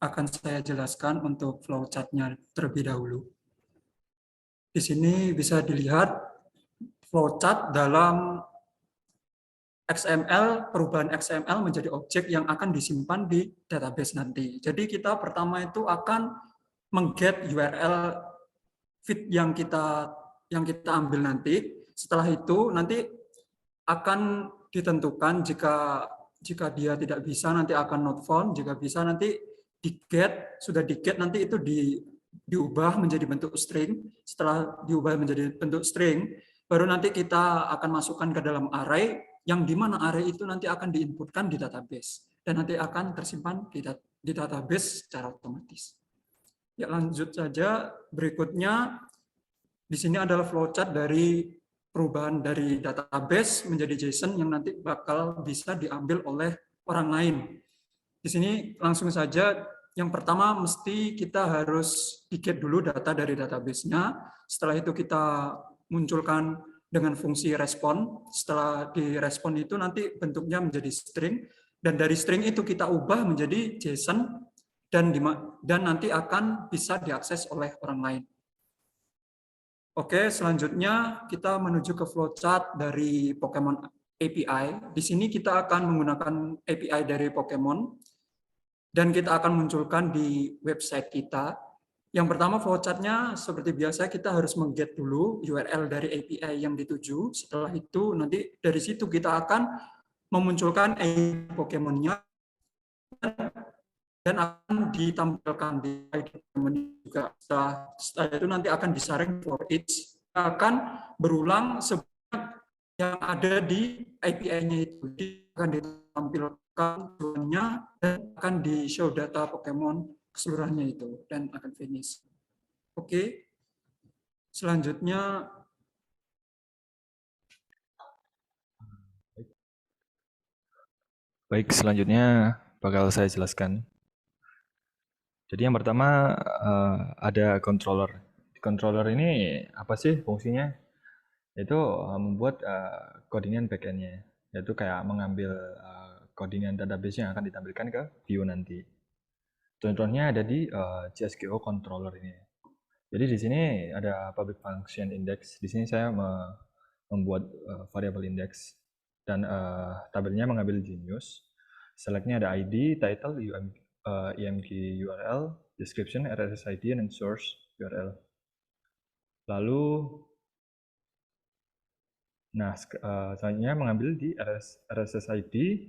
akan saya jelaskan untuk flowchart-nya terlebih dahulu. Di sini bisa dilihat flowchart dalam XML, perubahan XML menjadi objek yang akan disimpan di database nanti. Jadi kita pertama itu akan mengget URL feed yang kita ambil nanti. Setelah itu nanti akan ditentukan jika dia tidak bisa nanti akan not found, jika bisa nanti sudah di get nanti itu diubah menjadi bentuk string. Setelah diubah menjadi bentuk string, baru nanti kita akan masukkan ke dalam array, yang di mana array itu nanti akan diinputkan di database dan nanti akan tersimpan di database secara otomatis. Ya, lanjut saja. Berikutnya di sini adalah flowchart dari perubahan dari database menjadi JSON yang nanti bakal bisa diambil oleh orang lain. Di sini langsung saja, yang pertama mesti kita harus di-get dulu data dari database-nya. Setelah itu kita munculkan dengan fungsi respon. Setelah direspon itu nanti bentuknya menjadi string, dan dari string itu kita ubah menjadi JSON dan nanti akan bisa diakses oleh orang lain. Oke, selanjutnya kita menuju ke flowchart dari Pokemon API. Di sini kita akan menggunakan API dari Pokemon dan kita akan munculkan di website kita. Yang pertama flowchart-nya seperti biasa kita harus mengget dulu URL dari API yang dituju. Setelah itu nanti dari situ kita akan memunculkan API Pokemon-nya dan akan ditampilkan di ID Pokemon juga. Setelah itu nanti akan disaring for each, akan berulang sebanyak yang ada di API-nya itu. Akan ditampilkan seluruhnya dan akan di show data Pokemon keseluruhannya itu dan akan finish. Oke, selanjutnya Baik, selanjutnya bakal saya jelaskan. Jadi yang pertama ada controller. Controller ini apa sih fungsinya? Itu membuat codingan backend-nya, yaitu kayak mengambil codingan database yang akan ditampilkan ke view nanti. Contohnya ada di CSGO controller ini. Jadi di sini ada public function index. Di sini saya membuat variable index dan tabelnya mengambil genius. Selectnya ada ID, title, IMG URL, description, RSS ID, dan source URL. Lalu, selanjutnya mengambil di RSS ID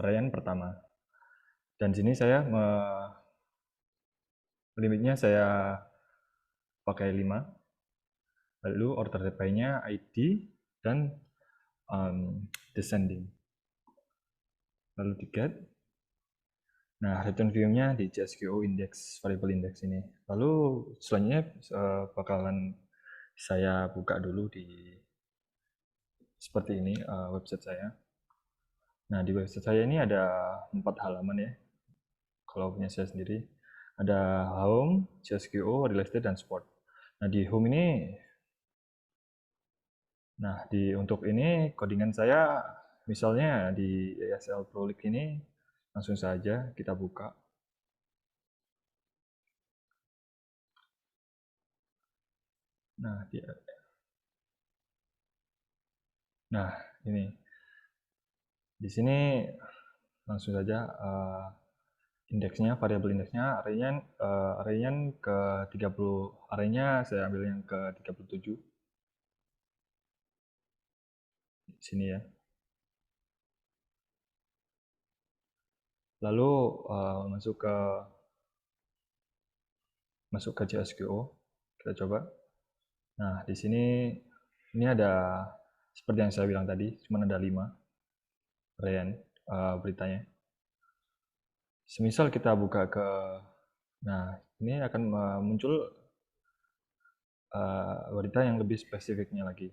arrayan pertama. Dan sini saya limitnya saya pakai 5. Lalu order by-nya ID dan descending. Lalu di get. Nah, return view-nya di CSGO index, variable index ini. Lalu selanjutnya bakalan saya buka dulu di seperti ini website saya. Nah, di website saya ini ada 4 halaman ya. Kalau punya saya sendiri. Ada home, CSGO, real estate, dan sport. Nah, di home ini, untuk ini codingan saya misalnya di ESL Pro League ini langsung saja kita buka. Nah, ini di sini langsung saja indeksnya, variabel indeksnya, arraynya ke 30, arraynya saya ambil yang ke 37 di sini ya. Lalu masuk ke CSGO, kita coba. Nah, di sini ini ada seperti yang saya bilang tadi, cuma ada 5 arrayan beritanya. Semisal kita buka ke, nah ini akan muncul berita yang lebih spesifiknya lagi.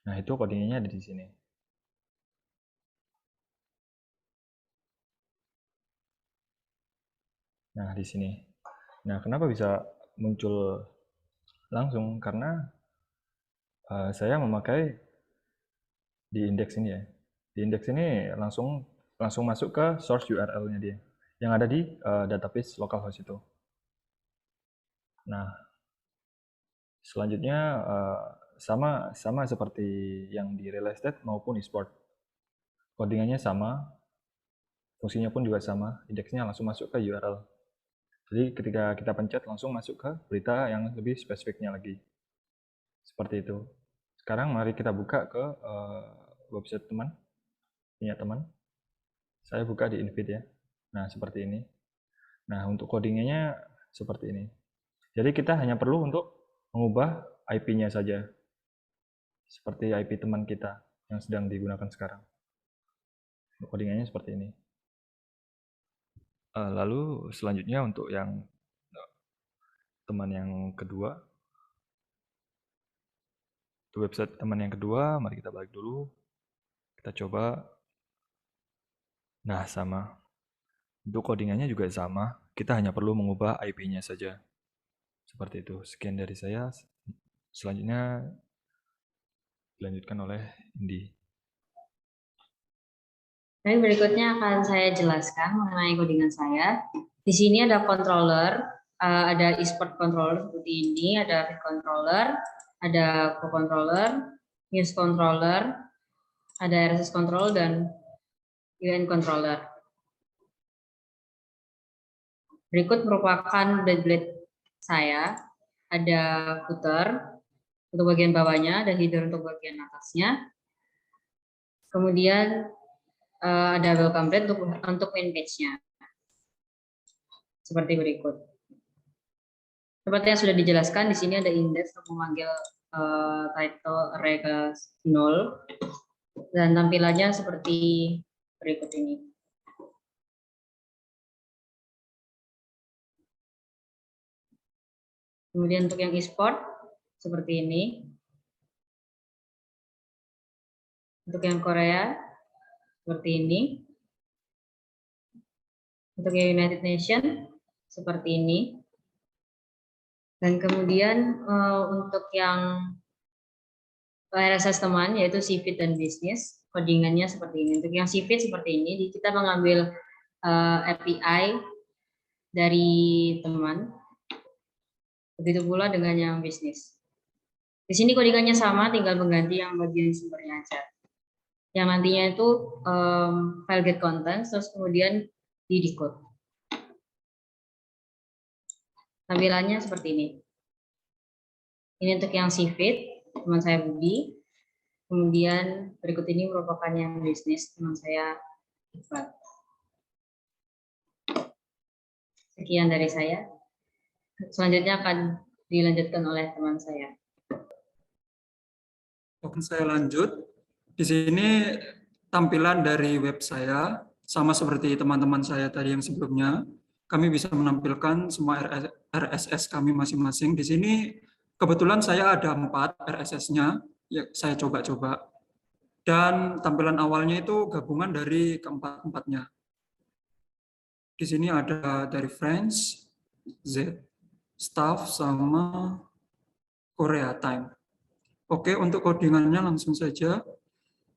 Nah, itu codingnya ada di sini. Nah, di sini. Nah, kenapa bisa muncul langsung? Karena saya memakai di indeks ini ya. Di indeks ini langsung masuk ke source URL-nya dia. yang ada di database localhost itu. Nah, selanjutnya sama seperti yang di real estate maupun e-sport. Codingannya sama, fungsinya pun juga sama, indeksnya langsung masuk ke URL. Jadi ketika kita pencet langsung masuk ke berita yang lebih spesifiknya lagi. Seperti itu. Sekarang mari kita buka ke website teman, punya teman. Saya buka di invite ya. Nah, seperti ini. Nah, untuk codingnya seperti ini. Jadi kita hanya perlu untuk mengubah IP-nya saja. Seperti IP teman kita yang sedang digunakan sekarang. Codingannya seperti ini. Lalu selanjutnya untuk yang teman yang kedua, untuk website teman yang kedua, mari kita balik dulu. Kita coba. Nah, sama. Untuk codingannya juga sama. Kita hanya perlu mengubah IP-nya saja. Seperti itu. Sekian dari saya. Selanjutnya dilanjutkan oleh Indi. Baik, berikutnya akan saya jelaskan mengenai codingan saya. Di sini ada controller, ada export controller seperti ini, ada feed controller, ada co-controller, news controller, ada RSS control, dan UN controller. Berikut merupakan blade saya. Ada footer untuk bagian bawahnya, ada header untuk bagian atasnya. Kemudian ada welcome blade untuk main page-nya. Seperti berikut. Seperti yang sudah dijelaskan, di sini ada index untuk memanggil title array ke 0, dan tampilannya seperti berikut ini. Kemudian untuk yang export seperti ini. Untuk yang Korea seperti ini. Untuk yang United Nations seperti ini. Dan kemudian untuk yang RSS teman, yaitu CVID dan bisnis, codingannya seperti ini. Untuk yang CVID seperti ini, kita mengambil API dari teman. Begitu pula dengan yang bisnis. Di sini codingannya sama, tinggal mengganti yang bagian sumbernya aja. Yang nantinya itu file get contents, terus kemudian di decode. Tampilannya seperti ini. Ini untuk yang CVID, teman saya Budi. Kemudian berikut ini merupakan yang bisnis, teman saya Iqbal. Sekian dari saya. Selanjutnya akan dilanjutkan oleh teman saya. Oke, saya lanjut. Di sini tampilan dari web saya, sama seperti teman-teman saya tadi yang sebelumnya. Kami bisa menampilkan semua RSS kami masing-masing. Di sini kebetulan saya ada 4 RSS-nya, ya, saya coba-coba. Dan tampilan awalnya itu gabungan dari keempat-empatnya. Di sini ada dari Friends, Z, Staff, sama Korea Time. Oke, untuk codingannya langsung saja.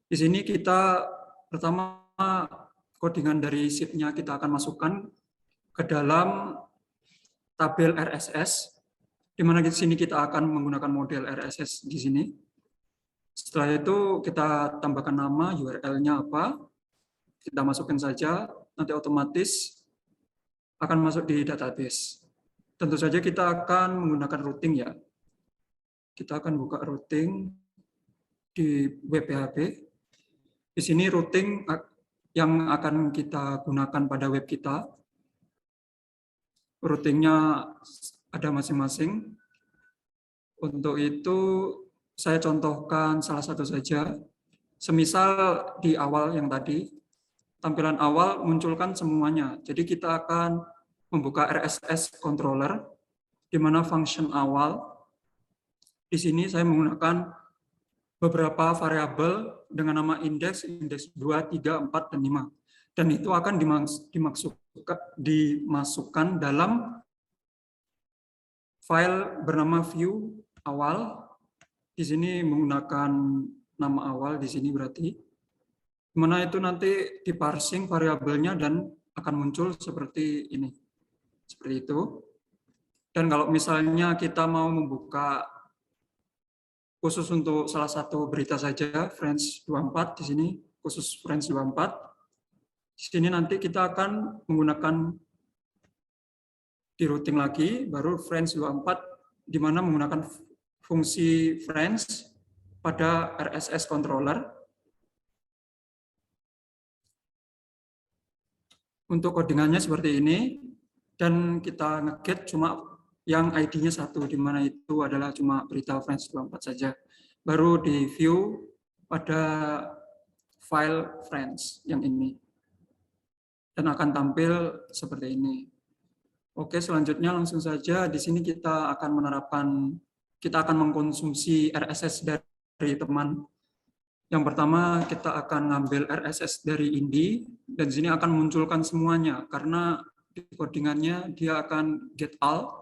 Di sini kita pertama codingan dari sheet-nya kita akan masukkan ke dalam tabel RSS, di mana di sini kita akan menggunakan model RSS di sini. Setelah itu kita tambahkan nama, URL-nya apa, kita masukkan saja, nanti otomatis akan masuk di database. Tentu saja kita akan menggunakan routing ya. Kita akan buka routing di web PHP. Di sini routing yang akan kita gunakan pada web kita. Routingnya ada masing-masing. Untuk itu saya contohkan salah satu saja. Semisal di awal yang tadi, tampilan awal munculkan semuanya. Jadi kita akan membuka RSS controller, di mana function awal, di sini saya menggunakan beberapa variabel dengan nama indeks 2, 3, 4, dan 5. Dan itu akan dimasukkan dalam file bernama view awal. Di sini menggunakan nama awal di sini berarti. Dimana itu nanti diparsing variabelnya dan akan muncul seperti ini. Seperti itu. Dan kalau misalnya kita mau membuka khusus untuk salah satu berita saja, Friends 24 di sini, khusus Friends 24. Di sini nanti kita akan menggunakan di routing lagi, baru Friends 24, di mana menggunakan fungsi Friends pada RSS controller. Untuk codingannya seperti ini, dan kita nge-get cuma yang ID-nya 1, di mana itu adalah cuma berita Friends 24 saja. Baru di view pada file Friends yang ini. Dan akan tampil seperti ini. Oke, selanjutnya langsung saja di sini kita akan mengkonsumsi RSS dari teman. Yang pertama kita akan ngambil RSS dari Indi, dan di sini akan munculkan semuanya karena di codingannya dia akan get all.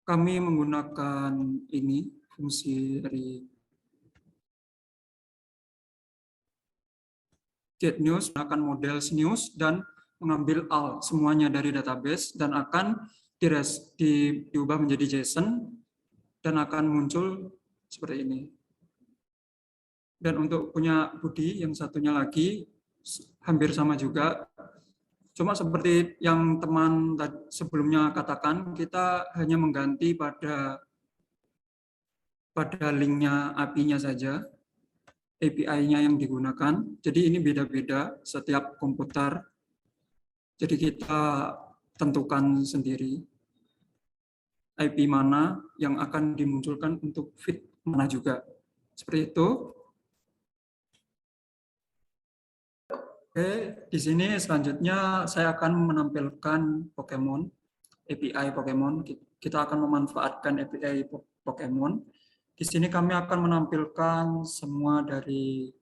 Kami menggunakan ini fungsi dari get news, menggunakan model news dan mengambil all semuanya dari database dan akan diubah menjadi JSON dan akan muncul seperti ini. Dan untuk punya Budi yang satunya lagi hampir sama juga. Cuma seperti yang teman sebelumnya katakan, kita hanya mengganti pada linknya API-nya saja, API-nya yang digunakan. Jadi ini beda-beda setiap komputer. Jadi kita tentukan sendiri IP mana yang akan dimunculkan untuk feed mana juga. Seperti itu. Oke, di sini selanjutnya saya akan menampilkan Pokemon, API Pokemon. Kita akan memanfaatkan API Pokemon. Di sini kami akan menampilkan semua dari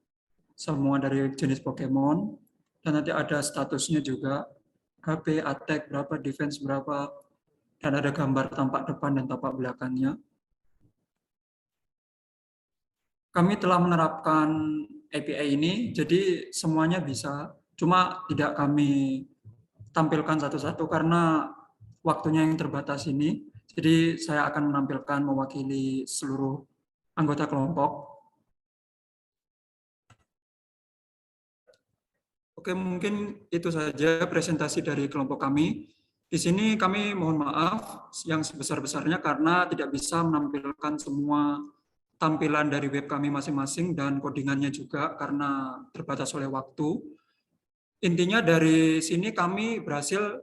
jenis Pokemon, dan nanti ada statusnya juga, HP, attack berapa, defense berapa, dan ada gambar tampak depan dan tampak belakangnya. Kami telah menerapkan API ini, jadi semuanya bisa, cuma tidak kami tampilkan satu-satu karena waktunya yang terbatas ini. Jadi saya akan menampilkan mewakili seluruh anggota kelompok. Oke, mungkin itu saja presentasi dari kelompok kami. Di sini kami mohon maaf yang sebesar-besarnya karena tidak bisa menampilkan semua tampilan dari web kami masing-masing dan codingannya juga karena terbatas oleh waktu. Intinya dari sini kami berhasil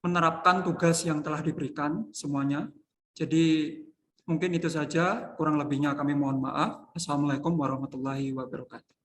menerapkan tugas yang telah diberikan semuanya. Jadi mungkin itu saja, kurang lebihnya kami mohon maaf. Assalamualaikum warahmatullahi wabarakatuh.